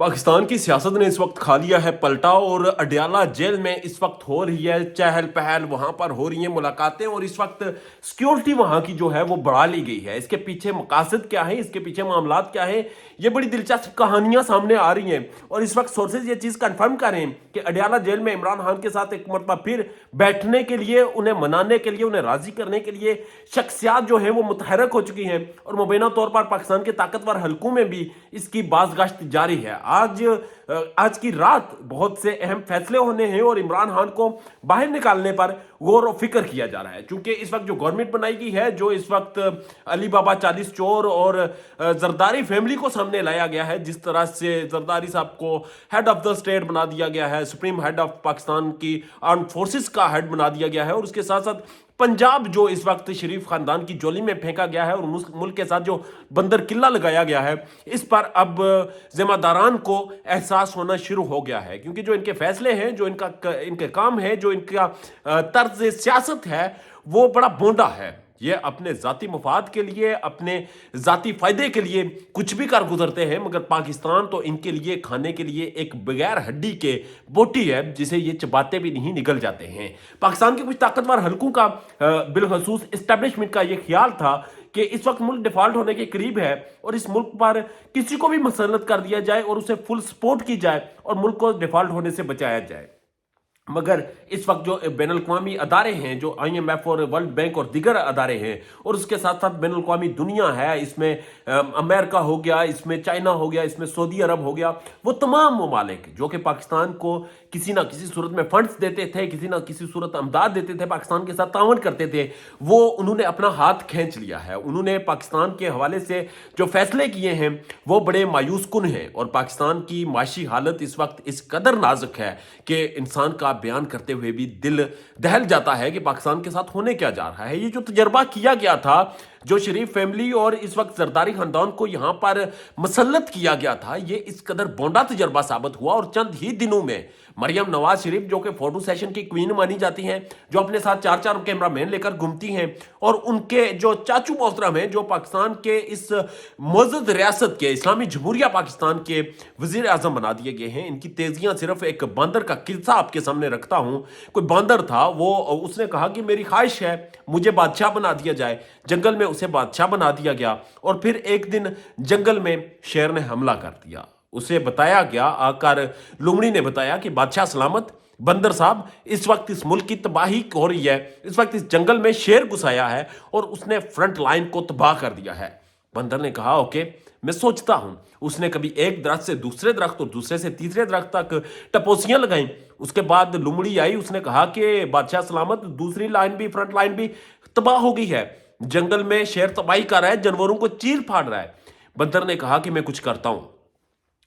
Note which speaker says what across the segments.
Speaker 1: पाकिस्तान की सियासत ने इस वक्त खा लिया है पलटा और अडयाला जेल में इस वक्त हो रही है चहल पहल। वहां पर हो रही हैं मुलाकातें और इस वक्त सिक्योरिटी वहां की जो है वो बढ़ा ली गई है। इसके पीछे मकासद क्या है, इसके पीछे मामलात क्या है, ये बड़ी दिलचस्प कहानियां सामने आ रही हैं। और इस वक्त सोर्सेज ये चीज कंफर्म कर रहे हैं कि अडयाला जेल में इमरान खान के साथ एक मरतबा फिर बैठने के लिए, उन्हें मनाने के लिए, उन्हें राजी करने के लिए शख्सियात जो है वो मुतहरक हो चुकी हैं। और मुबैना तौर पर पाकिस्तान के ताकतवर हलकों में भी इसकी बाज़गश्त जारी है। आज की रात बहुत से अहम फैसले होने हैं और इमरान खान को बाहर निकालने पर गौर और फिक्र किया जा रहा है। क्योंकि इस वक्त जो गवर्नमेंट बनाई गई है, जो इस वक्त अली बाबा 40 चोर और जरदारी फैमिली को सामने लाया गया है, जिस तरह से जरदारी साहब को हेड ऑफ द स्टेट बना दिया गया है, सुप्रीम हेड ऑफ पाकिस्तान की आर्म फोर्सेस का हेड बना दिया गया है, और उसके साथ साथ पंजाब जो इस वक्त शरीफ खानदान की झोली में फेंका गया है और मुल्क के साथ जो बंदर किल्ला लगाया गया है, इस पर अब जिम्मेदारान को एहसास होना शुरू हो गया है। क्योंकि जो इनके फैसले हैं, जो इनके काम है, जो इनका तर्ज सियासत है, वो बड़ा बोंडा है। ये अपने जाती मफाद के लिए, अपने जाती फायदे के लिए कुछ भी कर गुजरते हैं, मगर पाकिस्तान तो इनके लिए खाने के लिए एक बगैर हड्डी के बोटी है जिसे ये चबाते भी नहीं निगल जाते हैं। पाकिस्तान के कुछ ताकतवर हलकों का बिलखसूस इस्टेब्लिशमेंट का ये ख्याल था कि इस वक्त मुल्क डिफॉल्ट होने के करीब है और इस मुल्क पर किसी को भी मसलत कर दिया जाए और उसे फुल सपोर्ट की जाए और मुल्क को डिफॉल्ट होने से बचाया जाए। मगर इस वक्त जो बैन अल-अक़वामी अदारे हैं, जो IMF और वर्ल्ड बैंक और दीगर अदारे हैं, और उसके साथ साथ बैन अल-अक़वामी दुनिया है, इसमें अमेरिका हो गया, इसमें चाइना हो गया, इसमें सऊदी अरब हो गया, वो तमाम ममालिक जो कि पाकिस्तान को किसी ना किसी सूरत में फंड्स देते थे, किसी ना किसी सूरत अमदाद देते थे, पाकिस्तान के साथ तावन करते थे, वो उन्होंने अपना हाथ खींच लिया है। उन्होंने पाकिस्तान के हवाले से जो फैसले किए हैं वो बड़े मायूस कुन हैं। और पाकिस्तान की माशी हालत इस वक्त इस कदर नाजुक है कि इंसान का बयान करते हुए भी दिल दहल जाता है कि पाकिस्तान के साथ होने क्या जा रहा है। ये जो तजर्बा किया गया था, जो शरीफ फैमिली और इस वक्त जरदारी खानदान को यहां पर मसल्लत किया गया था, ये इस कदर बोंडा तजर्बा साबित हुआ। और चंद ही दिनों में मरियम नवाज शरीफ, जो कि फोटो सेशन की क्वीन मानी जाती हैं, जो अपने साथ 4-4 कैमरा मैन लेकर घूमती हैं, और उनके जो चाचू मोहतरम हैं, जो पाकिस्तान के इस मुअज़्ज़ज़ रियासत के इस्लामी जमहूरिया पाकिस्तान के वजीर आजम बना दिए गए हैं। इनकी तेजियां सिर्फ एक बंदर का किस्सा आपके सामने रखता हूं। कोई बंदर था, वो उसने कहा कि मेरी ख्वाहिश है मुझे बादशाह बना दिया जाए। जंगल में उसे बादशाह बना दिया गया और फिर एक दिन जंगल में शेर ने हमला कर दिया। उसे बताया गया, आकर लुमड़ी ने बताया कि बादशाह सलामत, बंदर साहब इस वक्त इस मुल्क की तबाही हो रही है, इस वक्त इस जंगल में शेर घुसाया है और उसने फ्रंट लाइन को तबाह कर दिया है। बंदर ने कहा ओके, मैं सोचता हूं। उसने कभी एक दरख्त से दूसरे दरख्त और दूसरे से तीसरे दरख्त तक टपोसियां लगाई। उसके बाद लुमड़ी आई, उसने कहा कि बादशाह सलामत, दूसरी लाइन भी, फ्रंट लाइन भी तबाह हो गई है, जंगल में शेर तबाही कर रहा है, जानवरों को चीर फाड़ रहा है। बंदर ने कहा कि मैं कुछ करता हूं।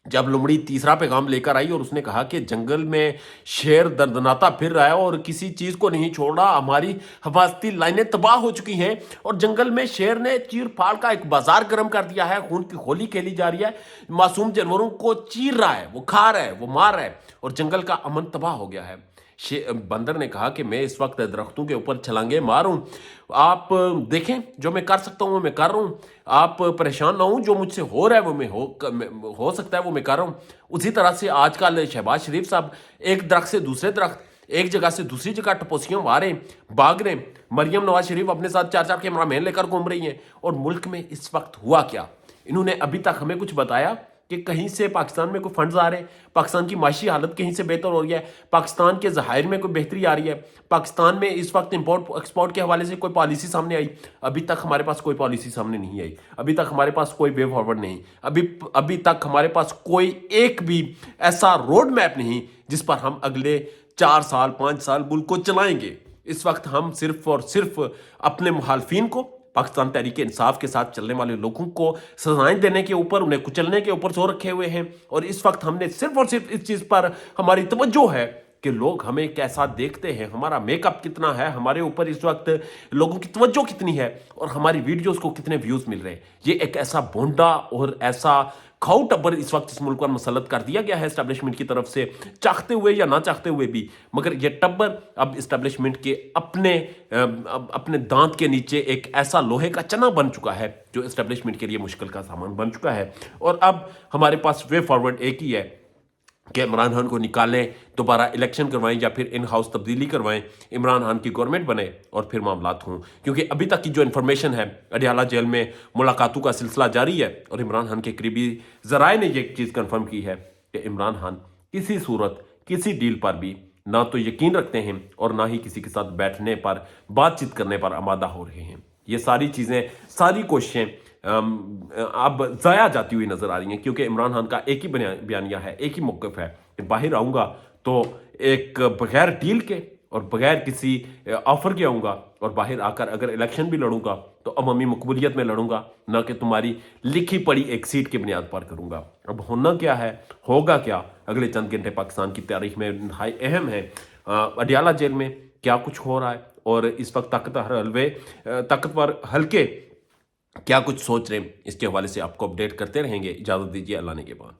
Speaker 1: जब लुमड़ी तीसरा पैगाम लेकर आई और उसने कहा कि जंगल में शेर दर्दनाता फिर रहा है और किसी चीज को नहीं छोड़ रहा, हमारी हिफाजती लाइनें तबाह हो चुकी हैं और जंगल में शेर ने चीर फाड़ का एक बाजार गर्म कर दिया है, खून की होली खेली जा रही है, मासूम जानवरों को चीर रहा है, वो खा रहा है, वो मार रहा है और जंगल का अमन तबाह हो गया है। बंदर ने कहा कि मैं इस वक्त दरख्तों के ऊपर छलांगे मारूं, आप देखें जो मैं कर सकता हूं वो मैं कर रहा हूं, आप परेशान ना हो, जो मुझसे हो रहा है वो हो सकता है वो मैं कर रहा हूं। उसी तरह से आजकल शहबाज शरीफ साहब एक दरख्त से दूसरे दरख्त, एक जगह से दूसरी जगह टपोसियां मारे, भाग रहे। मरियम नवाज शरीफ अपने साथ 4-4 कैमरा मैन लेकर घूम रही हैं। और मुल्क में इस वक्त हुआ क्या, इन्होंने अभी तक हमें कुछ बताया कि कहीं से पाकिस्तान में कोई फंड्स आ रहे हैं, पाकिस्तान की माशी हालत कहीं से बेहतर हो रही है, पाकिस्तान के ज़खायर में कोई बेहतरी आ रही है, पाकिस्तान में इस वक्त इंपोर्ट एक्सपोर्ट के हवाले से कोई पॉलिसी सामने आई। अभी तक हमारे पास कोई पॉलिसी सामने नहीं आई, अभी तक हमारे पास कोई वे फॉरवर्ड नहीं, अभी तक हमारे पास कोई एक भी ऐसा रोड मैप नहीं जिस पर हम अगले 4 साल 5 साल मुल्क को चलाएंगे। इस वक्त हम सिर्फ और सिर्फ अपने मुखालफिन को, पाकिस्तान तहरीक इंसाफ के साथ चलने वाले लोगों को सजाएं देने के ऊपर, उन्हें कुचलने के ऊपर जोर रखे हुए हैं। और इस वक्त हमने सिर्फ और सिर्फ इस चीज पर हमारी तवज्जो है कि लोग हमें कैसा देखते हैं, हमारा मेकअप कितना है, हमारे ऊपर इस वक्त लोगों की तवज्जो कितनी है और हमारी वीडियोस को कितने व्यूज मिल रहे हैं। ये एक ऐसा बोंडा और ऐसा खाऊ टब्बर इस वक्त इस मुल्क पर मुसल्लत कर दिया गया है इस्टेब्लिशमेंट की तरफ से, चाहते हुए या ना चाहते हुए भी। मगर ये टब्बर अब इस्टेब्लिशमेंट के अपने दांत के नीचे एक ऐसा लोहे का चना बन चुका है जो इस्टेब्लिशमेंट के लिए मुश्किल का सामान बन चुका है। और अब हमारे पास वे फॉरवर्ड एक ही है कि इमरान खान को निकालें, दोबारा इलेक्शन करवाएं या फिर इन हाउस तब्दीली करवाएं, इमरान खान की गवर्नमेंट बने और फिर मामलात हों। क्योंकि अभी तक की जो इन्फॉर्मेशन है, अडियाला जेल में मुलाकातों का सिलसिला जारी है और इमरान खान के करीबी ज़राए ने ये चीज़ कन्फर्म की है कि इमरान खान किसी सूरत किसी डील पर भी ना तो यकीन रखते हैं और ना ही किसी के साथ बैठने पर, बातचीत करने पर आमादा हो रहे हैं। ये सारी चीज़ें, सारी कोशिशें अब ज़ाया जाती हुई नज़र आ रही हैं, क्योंकि इमरान खान का एक ही बयानिया है, एक ही मौक़िफ़ है कि बाहर आऊँगा तो एक बगैर डील के और बगैर किसी ऑफ़र के आऊँगा, और बाहर आकर अगर इलेक्शन भी लड़ूंगा तो अवामी मकबूलियत में लड़ूंगा, ना कि तुम्हारी लिखी पढ़ी एक सीट की बुनियाद पर करूँगा। अब होना क्या है, होगा क्या, अगले चंद घंटे पाकिस्तान की तारीख में नहाय अहम है। अडियाला जेल में क्या कुछ हो रहा है और इस वक्त ताकतवर हल्के क्या कुछ सोच रहे हैं, इसके हवाले से आपको अपडेट करते रहेंगे। इजाज़त दीजिए, अल्लाह ने के बाद।